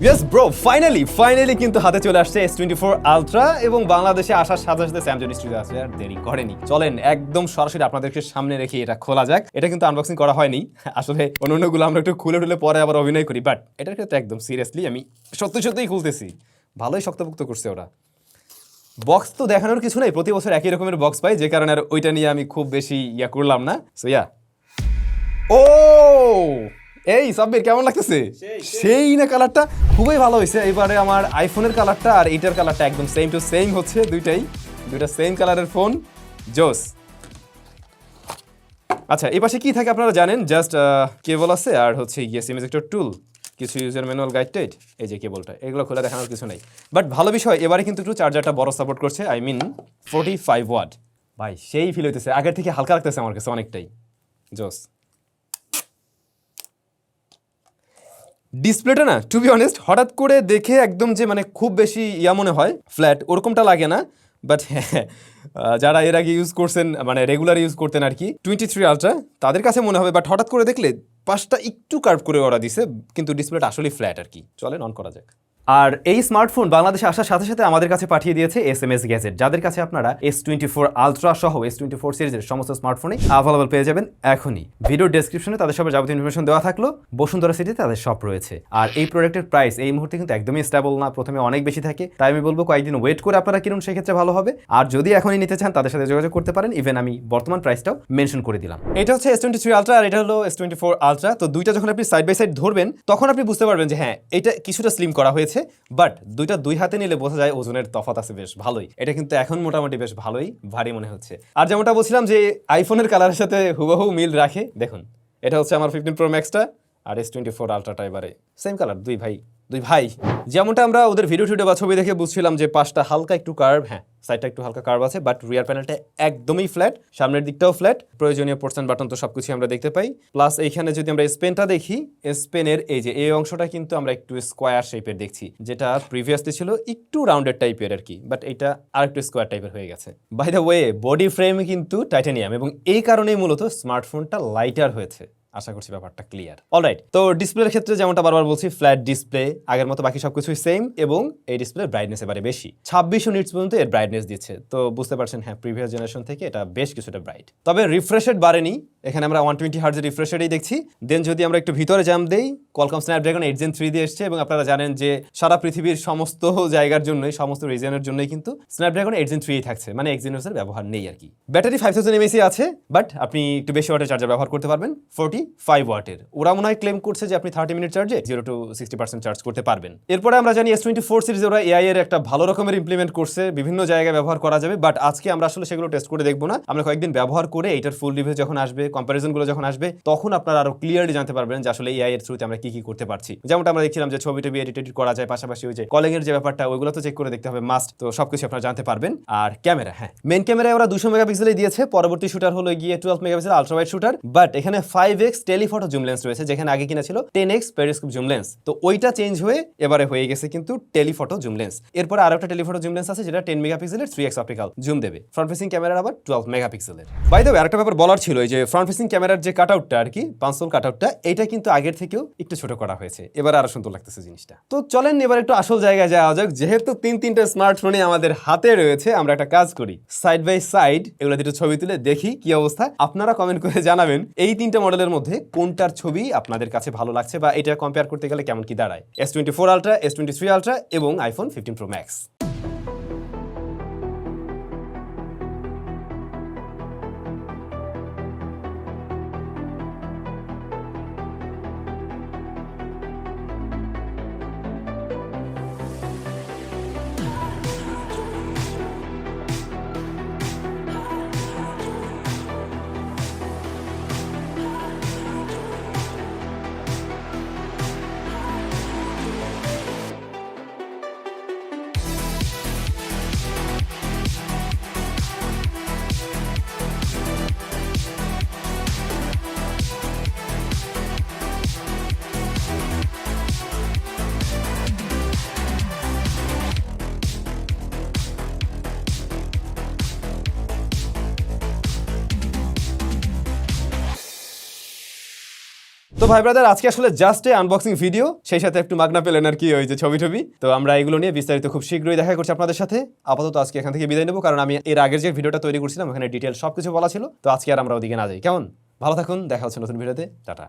Yes bro, finally কিন্তু হাতে চলে আসছে S24 আলট্রা এবং বাংলাদেশে আসার সাথে সাথে SamZone স্টুডিও আসলে আর দেরি করেনি। চলেন একদম সরাসরি আপনাদেরকে সামনে রেখে এটা খোলা যাক। এটা কিন্তু আনবক্সিং করা হয়নি, আসলে অন্যগুলো আমরা একটু খুলে টুলে পরে আবার অভিনয় করি, বাট এটার ক্ষেত্রে একদম সিরিয়াসলি আমি সত্যিই খুলতেছি। ভালোই শক্তপোক্ত করছে ওরা। বক্স তো দেখানোর কিছু নেই, প্রতি বছর একই রকমের বক্স পাই, যে কারণে আর ওইটা নিয়ে আমি খুব বেশি করলাম না। সো ও এই সাব্বির কেমন লাগতেছে? সেই না, কালারটা খুবই ভালো হয়েছে। এবারে আমার আইফোনের কালারটা আর এইটার কালারটা একদম সেম টু সেম হচ্ছে, দুইটা সেম কালারের ফোন, জোস। আচ্ছা, এই পাশে কি থাকে আপনারা জানেন, জাস্ট কেবল আছে আর হচ্ছে সিম ইজেক্টর টুল, কিছু ইউজার ম্যানুয়াল গাইড টাইড, এই যে কেবলটা, এগুলো খোলা দেখানোর কিছু নেই। বাট ভালো বিষয়, এবারে কিন্তু একটু চার্জারটা বড় সাপোর্ট করছে, আই মিন 45 ওয়াট। ভাই সেই ফিল হইতেছে, আগের থেকে হালকা লাগতেছে আমার কাছে অনেকটাই, জোস। ডিসপ্লেটা না, টু বি অনেস্ট, হঠাৎ করে দেখে একদম যে মানে খুব বেশি মনে হয় ফ্ল্যাট, ওরকমটা লাগে না। বাট হ্যাঁ, যারা এর আগে ইউজ করছেন, মানে রেগুলার ইউজ করতেন আর কি 23 আলট্রা, তাদের কাছে মনে হবে। বাট হঠাৎ করে দেখলে পাশটা একটু কার্ভ করে ওরা দিছে, কিন্তু ডিসপ্লেটা আসলে ফ্ল্যাট আর কি। চলেন অন করা যাক। আর এই স্মার্টফোন বাংলাদেশে আসার সাথে সাথে আমাদের কাছে পাঠিয়ে দিয়েছে SMS গ্যাজেট, যাদের কাছে আপনারা S24 আলট্রা সহ S24 সিরিজের সমস্ত স্মার্টফোনে অ্যাভেলেবল পেয়ে যাবেন এখনই। ভিডিও ডেসক্রিপশনে তাদের সবার যাবতীয় ইনফরমেশন দেওয়া থাকলো। বসুন্ধরা সিটিতে তাদের শপ রয়েছে। আর এই প্রোডাক্টের প্রাইস এই মুহূর্তে কিন্তু একদমই স্টেবল না, প্রথমে অনেক বেশি থাকে, তাই আমি বলবো কয়েকদিন ওয়েট করে আপনারা কিনুন, সেক্ষেত্রে ভালো হবে। আর যদি এখনই নিতে চান তাদের সাথে যোগাযোগ করতে পারেন, ইভেন আমি বর্তমান প্রাইসটাও মেনশন করে দিলাম। এটা হচ্ছে S23 আলট্রা আর এটা হলো S24 আলট্রা। তো দুইটা যখন আপনি সাইড বাই সাইড ধরবেন, তখন আপনি বুঝতে পারবেন যে হ্যাঁ, এটা কিছুটা স্লিম করা হয়েছে, বাট দুইটা দুই হাতে নিলে বোঝা যায় ওজনের তফাৎ আছে বেশ ভালোই। এটা কিন্তু এখন মোটামুটি বেশ ভালোই ভারী মনে হচ্ছে। আর যেমনটা বলছিলাম যে আইফোনের কালারের সাথে হুবহু মিল রাখে, দেখুন এটা হচ্ছে আমার 15 Pro Max-টা আর S24 আলট্রাটা এবারে সেম কালার, দুই ভাই। যেমনটা আমরা ওদের ভিডিও বা ছবি দেখে বুঝছিলাম যে পাশটা হালকা একটু কার্ভ, হ্যাঁ সাইডটা একটু হালকা কার্ভ আছে, বাট রিয়ার প্যানেলটা একদমই ফ্ল্যাট, সামনের দিকটাও ফ্ল্যাট, প্রয়োজনীয় পোর্শন বাটন তো সবকিছু আমরা দেখতে পাই। প্লাস এইখানে যদি আমরা স্পেনটা দেখি, স্পেনের এই যে এই অংশটা কিন্তু আমরা একটু স্কোয়ার শেপের দেখছি, যেটা প্রিভিয়াসলি ছিল একটু রাউন্ডেড টাইপের আর কি, বাট এটা আর একটু স্কোয়ার টাইপের হয়ে গেছে। By the way, body frame কিন্তু টাইটানিয়াম এবং এই কারণেই মূলত স্মার্টফোনটা লাইটার হয়েছে। আশা করছি ব্যাপারটা ক্লিয়ার। অলরাইট, তো ডিসপ্লের ক্ষেত্রে যেমনটা বারবার বলছি, ফ্ল্যাট ডিসপ্লে, আগের মতো বাকি সবকিছুই সেম, এবং এই ডিসপ্লের ব্রাইটনেস এবারে বেশি, 2600 নিটস পর্যন্ত এর ব্রাইটনেস দিচ্ছে। তো বুঝতে পারছেন হ্যাঁ, প্রিভিয়াস জেনারেশন থেকে এটা বেশ কিছুটা ব্রাইট। তবে রিফ্রেশ রেট বাড়েনি, এখানে আমরা 120 হার্টজের রিফ্রেশ রেটই দেখছি। দেন যদি আমরা একটু ভিতরে জাম্প দেই, কোয়ালকম স্ন্যাপড্রাগন 8 Gen 3 দিয়ে এসছে, এবং আপনারা জানেন যে সারা পৃথিবীর সমস্ত জায়গার জন্যই, সমস্ত রিজনের জন্যই কিন্তু স্ন্যাপড্রাগন 8 Gen 3 থাকছে, মানে Exynos এর ব্যবহার নেই আর কি। ব্যাটারি 5000 mAh আছে, বাট আপনি একটু বেশি ওয়াটের চার্জার ব্যবহার করতে পারবেন, 45 ওয়াটের। ওরা মনে হয় ক্লেম করছে যে আপনি 30 মিনিট চার্জে 0 to 60% চার্জ করতে পারবেন। এরপরে আমরা জানি S24 সিরিজে ওরা AI এর একটা ভালো রকমের ইমপ্লিমেন্ট করছে, বিভিন্ন জায়গায় ব্যবহার করা যাবে, বাট আজকে আমরা আসলে সেগুলো টেস্ট করে দেখবো না। আমরা কয়েকদিন ব্যবহার করে এটার ফুল রিভিউ যখন আসবে, কম্পারিজনগুলো যখন আসবে, তখন আপনারা আরো ক্লিয়ারলি জানতে পারবেন যে আসলে AI এর থ্রুতে আমরা কি করতে পারছি। যেমনটা আমরা দেখছিলাম যে ছবি টবি এডিট করা যায়, পাশাপাশি ওই যে কলিং এর যে ব্যাপারটা, ওইগুলো তো চেক করে দেখতে হবে মাস্ট। তো সবকিছু আপনারা জানতে পারবেন। আর ক্যামেরা, হ্যাঁ মেইন ক্যামেরায় ওরা 200 মেগাপিক্সেলই দিয়েছে, পরবর্তী শুটার হলো গিয়ে 12 megapixel ultra wide shooter, but এখানে 5x টেলিফটো জুম লেন্স রয়েছে, যেখানে আগে কিনা ছিল 10x পেরিস্কোপ জুম লেন্স। তো ওইটা চেঞ্জ হয়ে এবারে হয়ে গেছে কিন্তু টেলিফটো জুম লেন্স। এরপর আরো একটা টেলিফটো জুম লেন্স আছে, যেটা 10 মেগাপিক্সেলের 3x অপটিক্যাল জুম দেবে। ফ্রন্ট ফেসিং ক্যামেরার আবার 12 মেগাপিক্সেলের। বাই দ্য ওয়ে, আরেকটা ব্যাপার বলার ছিল, এই যে ফ্রন্ট ফেসিং ক্যামেরার যে কাটআউটটা আর কি, পাঁচল কাটআউটটা, এটা কিন্তু আগের থেকেও একটু ছোট করা হয়েছে, এবার আরো সুন্দর লাগতেছে জিনিসটা। তো চলেন এবার একটু আসল জায়গায় যাওয়া যাক। যেহেতু তিনটা স্মার্টফোনই আমাদের হাতে রয়েছে, আমরা একটা কাজ করি, সাইড বাই সাইড এগুলো দুটো ছবি তুলে দেখি কি অবস্থা। আপনারা কমেন্ট করে জানাবেন এই তিনটা মডেলের মধ্যে কোনটার ছবি আপনাদের কাছে ভালো লাগছে, বা এটা কম্পেয়ার করতে গেলে কেমন কি দাঁড়ায়, S24 আলট্রা, S23 আলট্রা এবং আইফোন 15 Pro Max। ভাই ব্রাদার, আজকে আসলে জাস্ট আনবক্সিং ভিডিও, সেই সাথে একটু মাগনা পেলেন আর কি ওই যে ছবি টবি। তো আমরা এগুলো নিয়ে বিস্তারিত খুব শীঘ্রই দেখা করছি আপনাদের সাথে। আপাতত আজকে এখান থেকে বিদায় নেবো, কারণ আমি এর আগের যে ভিডিওটা তৈরি করছিলাম ওখানে ডিটেল সবকিছু বলা ছিল। তো আজকে আর আমরা ওদিকে না যাই, কেমন? ভালো থাকুন, দেখা হচ্ছে নতুন ভিডিওতে, টাটা।